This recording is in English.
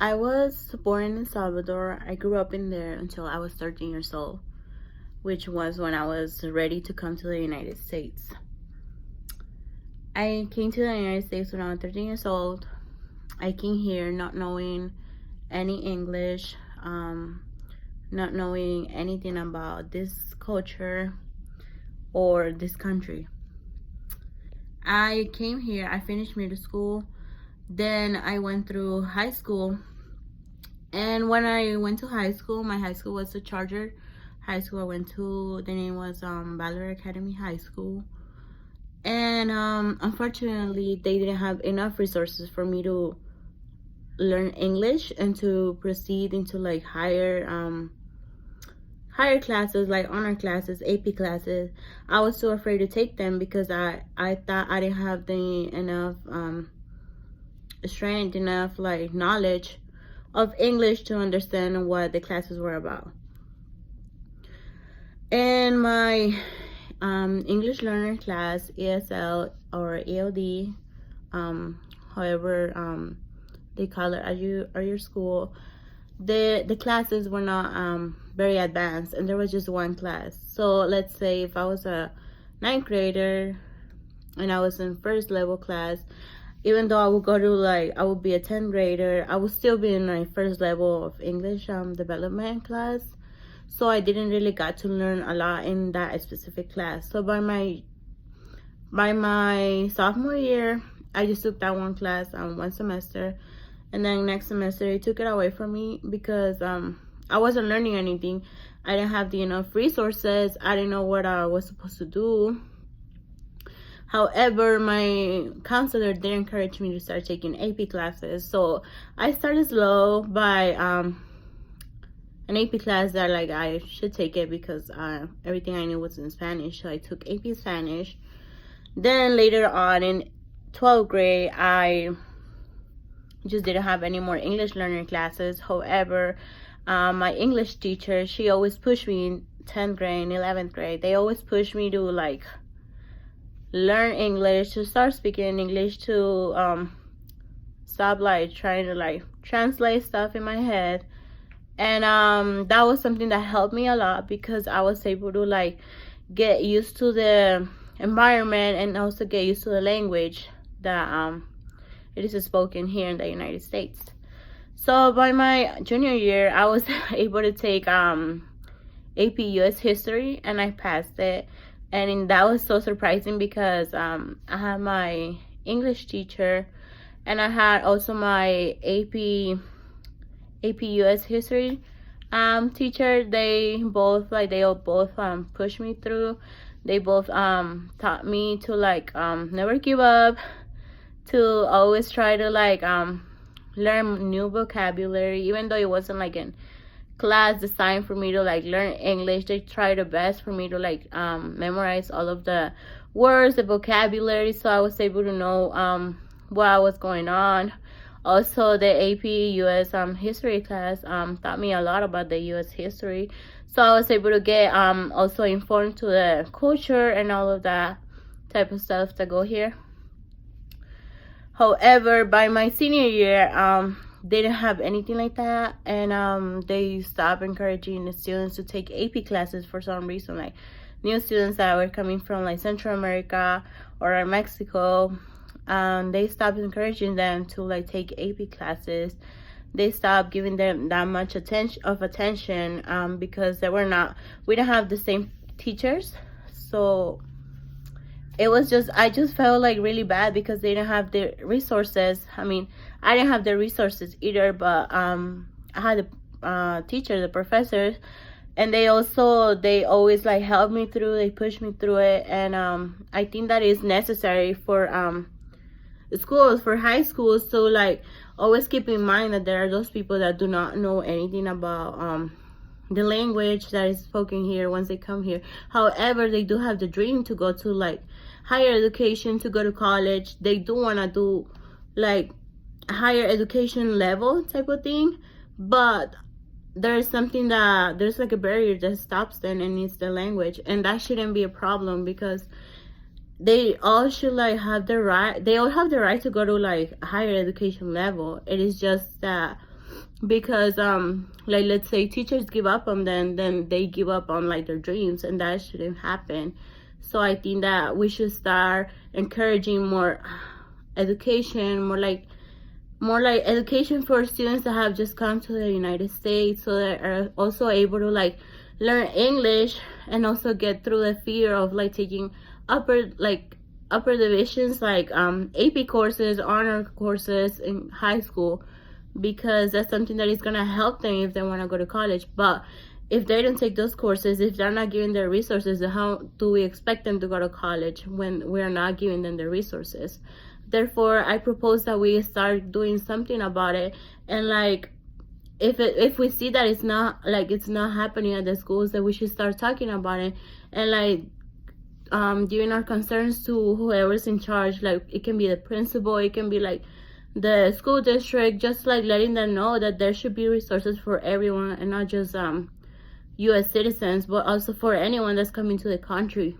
I was born in El Salvador. I grew up in there until I was 13 years old, which was when I was ready to come to the United States. I came to the United States when I was 13 years old. I came here not knowing any English, not knowing anything about this culture or this country. I came here, I finished middle school, then I went through high school. And when I went to high school, my high school was the Charter High School I went to. The name was Valor Academy High School. And unfortunately, they didn't have enough resources for me to learn English and to proceed into like higher classes, like honor classes, AP classes. I was so afraid to take them because I thought I didn't have the enough strength, enough like knowledge of English to understand what the classes were about. And my English learner class, ESL or ELD, however they call it at your school, the classes were not very advanced, and there was just one class. So let's say if I was a 9th grader and I was in first level class, even though I would go to I would be a 10th grader, I would still be in my first level of English development class. So I didn't really got to learn a lot in that specific class. So by my sophomore year, I just took that one class one semester, and then next semester they took it away from me because I wasn't learning anything. I didn't have the enough resources. I didn't know what I was supposed to do. However, my counselor did encourage me to start taking AP classes. So I started slow by an AP class that I should take it because everything I knew was in Spanish. So I took AP Spanish. Then later on in 12th grade, I just didn't have any more English learner classes. However, my English teacher, she always pushed me in 10th grade and 11th grade. They always pushed me to learn English, to start speaking in English, to stop trying to translate stuff in my head. And that was something that helped me a lot because I was able to get used to the environment and also get used to the language that it is spoken here in the United States. So by my junior year, I was able to take AP US History, and I passed it. And that was so surprising because I had my English teacher, and I had also my AP US History teacher. They both pushed me through. They both taught me to never give up, to always try to learn new vocabulary, even though it wasn't in class designed for me to learn English. They tried their best for me to memorize all of the words, the vocabulary, so I was able to know what was going on. Also, the AP US history class taught me a lot about the US history, so I was able to get also informed to the culture and all of that type of stuff that go here. However, by my senior year, they didn't have anything like that, and they stopped encouraging the students to take AP classes for some reason. New students that were coming from Central America or Mexico, they stopped encouraging them to take AP classes. They stopped giving them that much attention because we didn't have the same teachers. So it was I just felt really bad because they didn't have the resources. I mean, I didn't have the resources either, but I had the teacher, the professors, and they always helped me through. They pushed me through it, and I think that is necessary for schools, for high schools, to always keep in mind that there are those people that do not know anything about the language that is spoken here once they come here. However, they do have the dream to go to higher education, to go to college. They do want to do higher education level type of thing, but there's something there's a barrier that stops them, and it's the language. And that shouldn't be a problem because they all should have the right. They all have the right to go to higher education level. It is just that because like, let's say teachers give up on them, then they give up on like their dreams, and that shouldn't happen. So I think that we should start encouraging more education, more like education for students that have just come to the United States, so they are also able to like learn English and also get through the fear of like taking upper divisions, like AP courses, honor courses in high school, because that's something that is gonna help them if they want to go to college. But if they don't take those courses, if they're not given their resources, then how do we expect them to go to college when we're not giving them the resources? Therefore, I propose that we start doing something about it. And like, if we see that it's not happening at the schools, then we should start talking about it, and like giving our concerns to whoever's in charge. Like, it can be the principal, it can be like the school district, just like letting them know that there should be resources for everyone, and not just US citizens, but also for anyone that's coming to the country.